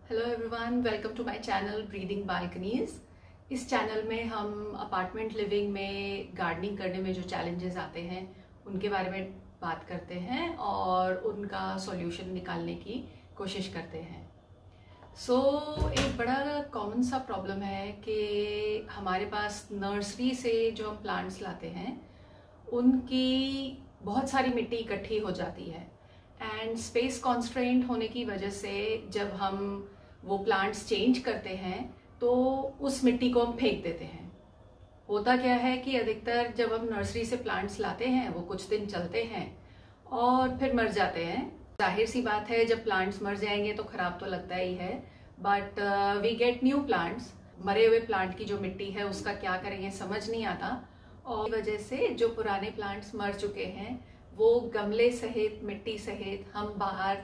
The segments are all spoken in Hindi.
Hello everyone, welcome to my channel breathing balconies. इस चैनल में हम अपार्टमेंट लिविंग में गार्डनिंग करने में जो चैलेंजेस आते हैं उनके बारे में बात करते हैं और उनका सॉल्यूशन निकालने की कोशिश करते हैं। एक बड़ा कॉमन सा प्रॉब्लम है कि हमारे पास नर्सरी से जो हम प्लांट्स लाते हैं उनकी बहुत सारी मिट्टी इकट्ठी हो जाती है एंड स्पेस कॉन्स्ट्रेंट होने की वजह से जब हम वो प्लांट्स चेंज करते हैं तो उस मिट्टी को हम फेंक देते हैं। होता क्या है कि अधिकतर जब हम नर्सरी से प्लांट्स लाते हैं वो कुछ दिन चलते हैं और फिर मर जाते हैं। जाहिर सी बात है, जब प्लांट्स मर जाएंगे तो खराब तो लगता ही है, but we get new plants. मरे हुए प्लांट की जो मिट्टी है उसका क्या करेंगे समझ नहीं आता, और वजह से जो पुराने प्लांट्स मर चुके हैं वो गमले सहित मिट्टी सहित हम बाहर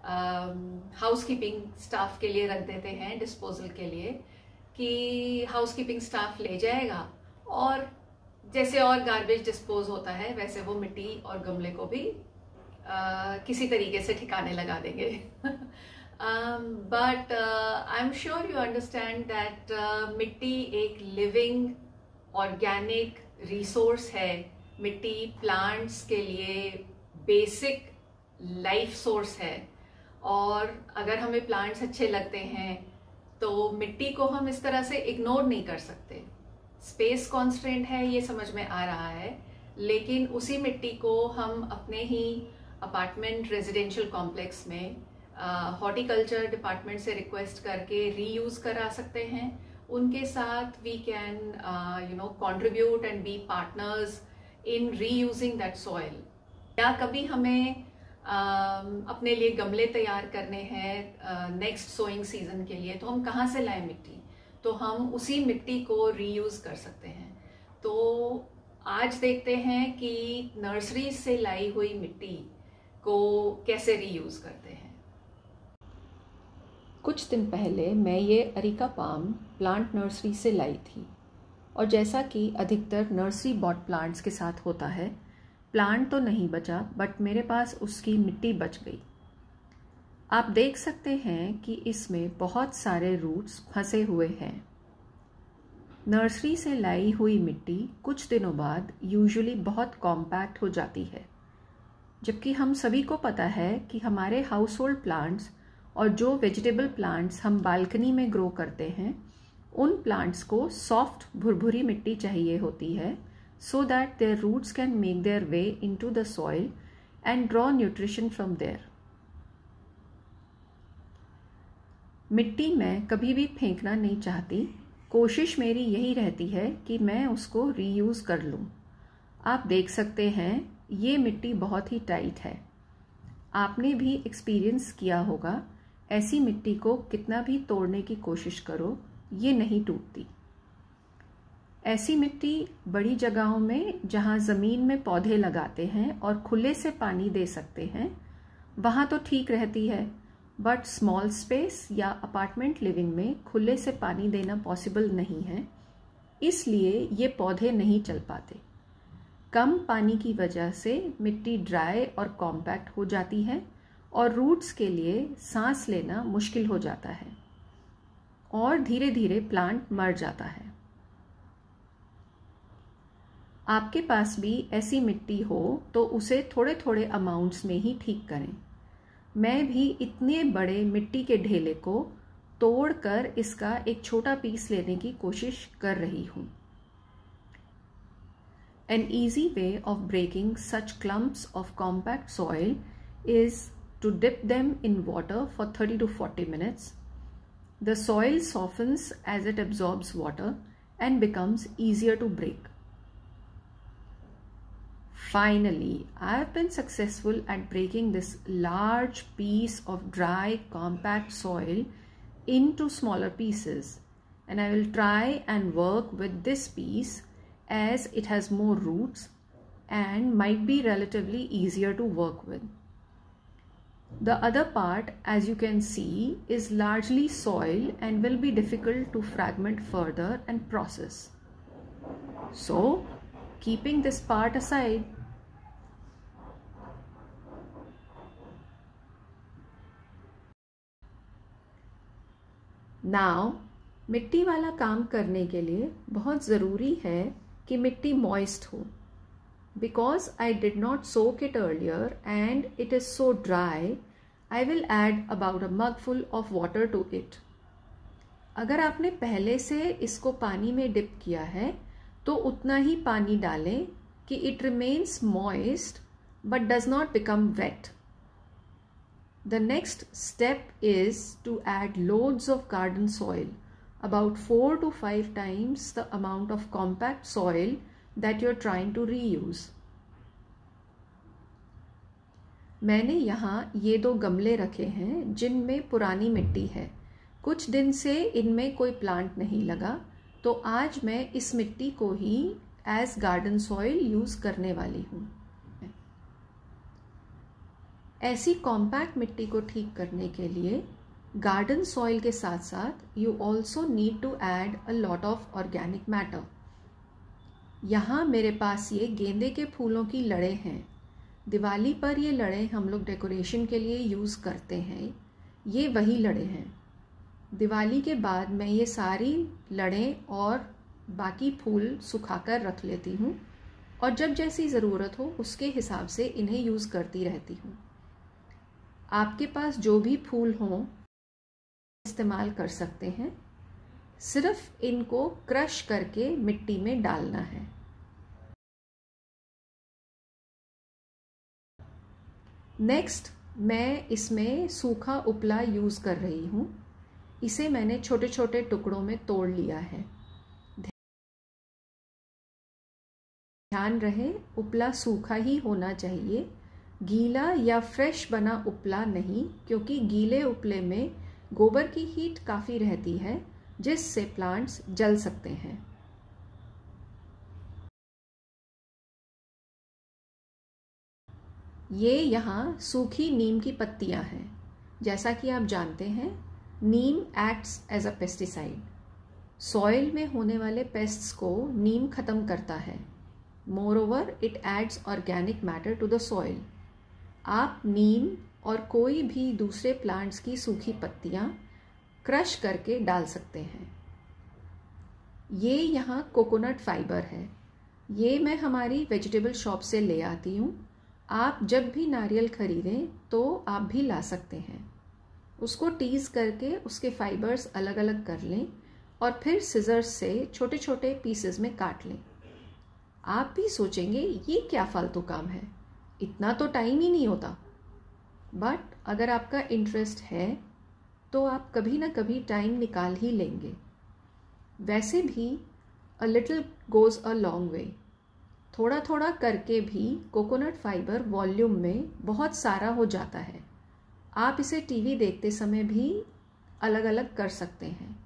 हाउसकीपिंग स्टाफ के लिए रख देते हैं, डिस्पोजल के लिए, कि हाउसकीपिंग स्टाफ ले जाएगा और जैसे और गार्बेज डिस्पोज होता है वैसे वो मिट्टी और गमले को भी किसी तरीके से ठिकाने लगा देंगे। But I am sure you understand that मिट्टी एक लिविंग ऑर्गेनिक रिसोर्स है। मिट्टी प्लांट्स के लिए बेसिक लाइफ सोर्स है और अगर हमें प्लांट्स अच्छे लगते हैं तो मिट्टी को हम इस तरह से इग्नोर नहीं कर सकते। स्पेस कॉन्स्ट्रेंट है, ये समझ में आ रहा है, लेकिन उसी मिट्टी को हम अपने ही अपार्टमेंट रेजिडेंशियल कॉम्प्लेक्स में हॉर्टिकल्चर डिपार्टमेंट से रिक्वेस्ट करके रीयूज करा सकते हैं। उनके साथ we can contribute and be partners in reusing that soil. या कभी हमें अपने लिए गमले तैयार करने हैं नेक्स्ट सोइंग सीजन के लिए, तो हम कहाँ से लाएं मिट्टी? तो हम उसी मिट्टी को रीयूज कर सकते हैं। तो आज देखते हैं कि नर्सरी से लाई हुई मिट्टी को कैसे रीयूज करते हैं। कुछ दिन पहले मैं ये अरिका पाम प्लांट नर्सरी से लाई थी, और जैसा कि अधिकतर नर्सरी बॉट प्लांट्स के साथ होता है, प्लांट तो नहीं बचा बट मेरे पास उसकी मिट्टी बच गई। आप देख सकते हैं कि इसमें बहुत सारे रूट्स फंसे हुए हैं। नर्सरी से लाई हुई मिट्टी कुछ दिनों बाद यूजुअली बहुत कॉम्पैक्ट हो जाती है, जबकि हम सभी को पता है कि हमारे हाउस होल्ड प्लांट्स और जो वेजिटेबल प्लांट्स हम बालकनी में ग्रो करते हैं उन प्लांट्स को सॉफ्ट भुरभुरी मिट्टी चाहिए होती है, so that their roots can make their way into the soil and draw nutrition from there. मिट्टी मैं कभी भी फेंकना नहीं चाहती। कोशिश मेरी यही रहती है कि मैं उसको रीयूज कर लूँ। आप देख सकते हैं ये मिट्टी बहुत ही टाइट है। आपने भी एक्सपीरियंस किया होगा, ऐसी मिट्टी को कितना भी तोड़ने की कोशिश करो ये नहीं टूटती। ऐसी मिट्टी बड़ी जगहों में जहाँ ज़मीन में पौधे लगाते हैं और खुले से पानी दे सकते हैं वहाँ तो ठीक रहती है, बट स्मॉल स्पेस या अपार्टमेंट लिविंग में खुले से पानी देना पॉसिबल नहीं है, इसलिए ये पौधे नहीं चल पाते। कम पानी की वजह से मिट्टी ड्राई और कॉम्पैक्ट हो जाती है और रूट्स के लिए सांस लेना मुश्किल हो जाता है और धीरे धीरे प्लांट मर जाता है। आपके पास भी ऐसी मिट्टी हो तो उसे थोड़े थोड़े अमाउंट्स में ही ठीक करें। मैं भी इतने बड़े मिट्टी के ढेले को तोड़कर इसका एक छोटा पीस लेने की कोशिश कर रही हूँ। An easy way of breaking such clumps of compact soil is to dip them in water for 30 to 40 minutes. The soil softens as it absorbs water and becomes easier to break. Finally, I have been successful at breaking this large piece of dry, compact soil into smaller pieces, and I will try and work with this piece as it has more roots and might be relatively easier to work with. The other part, as you can see, is largely soil and will be difficult to fragment further and process. So, keeping this part aside, now मिट्टी वाला काम करने के लिए बहुत ज़रूरी है कि मिट्टी मॉइस्ट हो. Because I did not soak it earlier and it is so dry, I will add about a mug full of water to it. अगर आपने पहले से इसको पानी में डिप किया है तो उतना ही पानी डालें कि it remains moist but does not become wait. The next step is to add loads of garden soil, about 4 to 5 times the amount of compact soil that you're trying to reuse. मैंने यहाँ ये 2 गमले रखे हैं जिनमें पुरानी मिट्टी है. कुछ दिन से इनमें कोई प्लांट नहीं लगा, तो आज मैं इस मिट्टी को ही एज गार्डन सॉइल यूज़ करने वाली हूँ. ऐसी कॉम्पैक्ट मिट्टी को ठीक करने के लिए गार्डन सॉइल के साथ साथ you also need to add a lot of organic matter. यहाँ मेरे पास ये गेंदे के फूलों की लड़ें हैं. दिवाली पर ये लड़ें हम लोग डेकोरेशन के लिए यूज़ करते हैं. ये वही लड़ें हैं. दिवाली के बाद मैं ये सारी लड़ें और बाकी फूल सुखाकर रख लेती हूँ और जब जैसी ज़रूरत हो उसके हिसाब से इन्हें यूज़ करती रहती हूँ. आपके पास जो भी फूल हों इस्तेमाल कर सकते हैं. सिर्फ इनको क्रश करके मिट्टी में डालना है. नेक्स्ट मैं इसमें सूखा उपला यूज़ कर रही हूँ. इसे मैंने छोटे छोटे टुकड़ों में तोड़ लिया है. ध्यान रहे उपला सूखा ही होना चाहिए, गीला या फ्रेश बना उपला नहीं, क्योंकि गीले उपले में गोबर की हीट काफ़ी रहती है जिससे प्लांट्स जल सकते हैं. ये यहाँ सूखी नीम की पत्तियाँ हैं. जैसा कि आप जानते हैं neem acts as a pesticide. Soil में होने वाले पेस्ट्स को नीम ख़त्म करता है. Moreover it adds organic matter to the soil. आप नीम और कोई भी दूसरे प्लांट्स की सूखी पत्तियाँ क्रश करके डाल सकते हैं. ये यहाँ कोकोनट फाइबर है. ये मैं हमारी वेजिटेबल शॉप से ले आती हूँ. आप जब भी नारियल खरीदें तो आप भी ला सकते हैं. उसको टीज़ करके उसके फाइबर्स अलग अलग कर लें और फिर सिजर्स से छोटे छोटे पीसेस में काट लें. आप भी सोचेंगे ये क्या फालतू काम है, इतना तो टाइम ही नहीं होता. बट अगर आपका इंटरेस्ट है तो आप कभी ना कभी टाइम निकाल ही लेंगे. वैसे भी a little goes a long way. थोड़ा थोड़ा करके भी कोकोनट फाइबर वॉल्यूम में बहुत सारा हो जाता है. आप इसे टीवी देखते समय भी अलग अलग कर सकते हैं.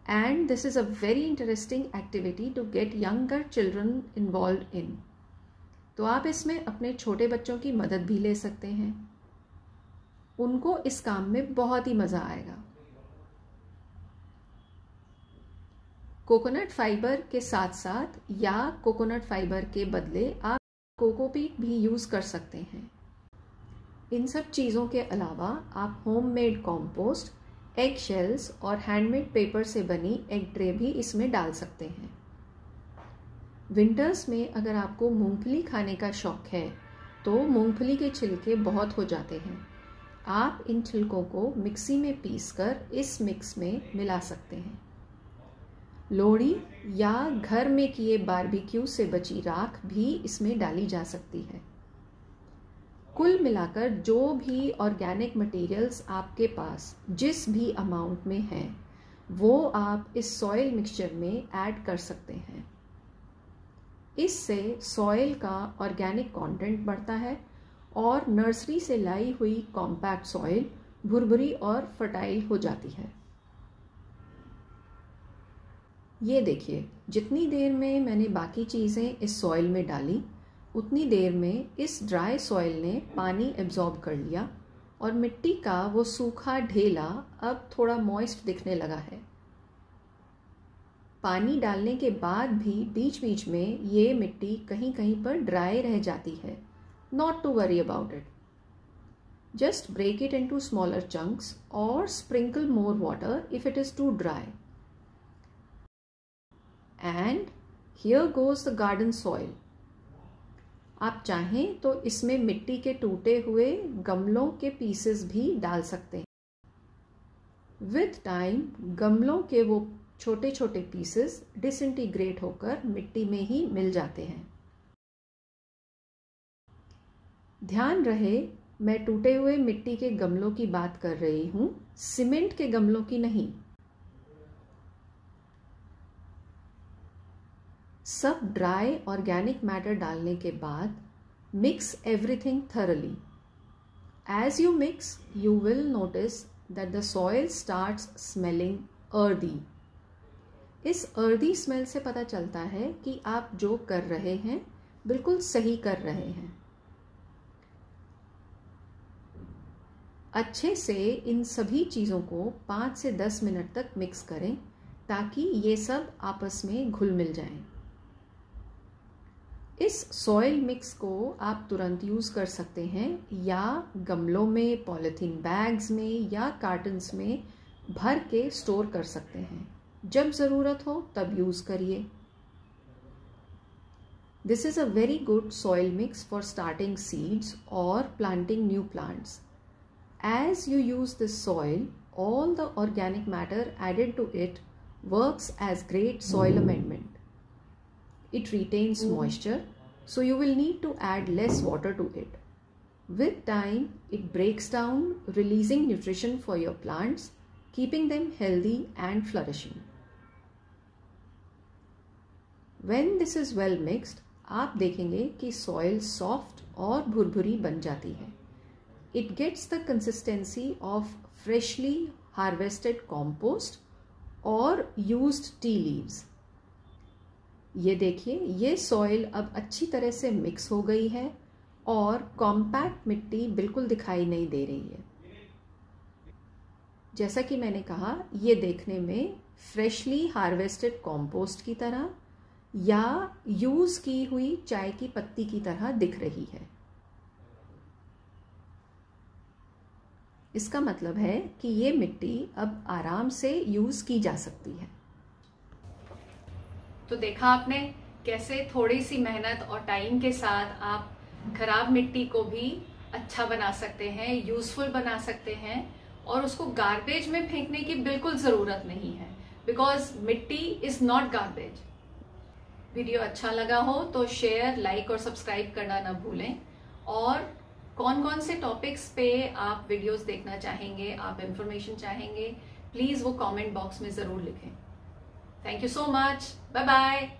And this is a very interesting activity to get younger children involve in. तो आप इसमें अपने छोटे बच्चों की मदद भी ले सकते हैं. उनको इस काम में बहुत ही मज़ा आएगा. कोकोनट फाइबर के साथ साथ या कोकोनट फाइबर के बदले आप कोकोपीट भी यूज़ कर सकते हैं. इन सब चीज़ों के अलावा आप होममेड कॉम्पोस्ट, एग शेल्स और हैंडमेड पेपर से बनी एग ट्रे भी इसमें डाल सकते हैं. विंटर्स में अगर आपको मूंगफली खाने का शौक है तो मूंगफली के छिलके बहुत हो जाते हैं. आप इन छिलकों को मिक्सी में पीसकर इस मिक्स में मिला सकते हैं. लोहड़ी या घर में किए बारबेक्यू से बची राख भी इसमें डाली जा सकती है. कुल मिलाकर जो भी ऑर्गेनिक मटेरियल्स आपके पास जिस भी अमाउंट में हैं वो आप इस सॉइल मिक्सचर में ऐड कर सकते हैं. इससे सॉइल का ऑर्गेनिक कंटेंट बढ़ता है और नर्सरी से लाई हुई कॉम्पैक्ट सॉइल भुरभुरी और फर्टाइल हो जाती है. ये देखिए, जितनी देर में मैंने बाकी चीज़ें इस सॉइल में डाली उतनी देर में इस ड्राई सॉइल ने पानी एब्जॉर्ब कर लिया और मिट्टी का वो सूखा ढेला अब थोड़ा मॉइस्ट दिखने लगा है. पानी डालने के बाद भी बीच बीच में ये मिट्टी कहीं कहीं पर ड्राई रह जाती है. Not to worry about it. Just break it into smaller chunks or sprinkle more water if it is too dry. And here goes the garden soil. आप चाहें तो इसमें मिट्टी के टूटे हुए गमलों के पीसेस भी डाल सकते हैं. With time, गमलों के वो छोटे छोटे पीसेस डिसइंटीग्रेट होकर मिट्टी में ही मिल जाते हैं. ध्यान रहे, मैं टूटे हुए मिट्टी के गमलों की बात कर रही हूँ, सीमेंट के गमलों की नहीं. सब ड्राई ऑर्गेनिक मैटर डालने के बाद mix everything thoroughly. As you mix, you will notice that the soil starts smelling earthy. इस earthy smell से पता चलता है कि आप जो कर रहे हैं बिल्कुल सही कर रहे हैं. अच्छे से इन सभी चीज़ों को 5 से 10 मिनट तक मिक्स करें ताकि ये सब आपस में घुल मिल जाएं. इस सॉइल मिक्स को आप तुरंत यूज़ कर सकते हैं या गमलों में, पॉलीथीन बैग्स में या कार्टन्स में भर के स्टोर कर सकते हैं. जब ज़रूरत हो तब यूज़ करिए. This is a very good soil mix for starting seeds और planting new plants. As you use this soil, all the organic matter added to it works as great soil amendment. It retains moisture, so you will need to add less water to it. With time, it breaks down, releasing nutrition for your plants, keeping them healthy and flourishing. When this is well mixed, आप देखेंगे कि soil soft और भुरभुरी बन जाती है. It gets the consistency of freshly harvested compost or used tea leaves. ये देखिए, ये सॉइल अब अच्छी तरह से मिक्स हो गई है और कॉम्पैक्ट मिट्टी बिल्कुल दिखाई नहीं दे रही है. जैसा कि मैंने कहा, ये देखने में फ्रेशली हार्वेस्टेड कॉम्पोस्ट की तरह या यूज़ की हुई चाय की पत्ती की तरह दिख रही है. इसका मतलब है कि ये मिट्टी अब आराम से यूज़ की जा सकती है. तो देखा आपने कैसे थोड़ी सी मेहनत और टाइम के साथ आप खराब मिट्टी को भी अच्छा बना सकते हैं, यूजफुल बना सकते हैं और उसको गार्बेज में फेंकने की बिल्कुल ज़रूरत नहीं है, बिकॉज मिट्टी इज़ नॉट गार्बेज. वीडियो अच्छा लगा हो तो शेयर, लाइक और सब्सक्राइब करना ना भूलें. और कौन कौन से टॉपिक्स पे आप वीडियोस देखना चाहेंगे, आप इंफॉर्मेशन चाहेंगे, प्लीज़ वो कमेंट बॉक्स में ज़रूर लिखें. Thank you so much. Bye bye.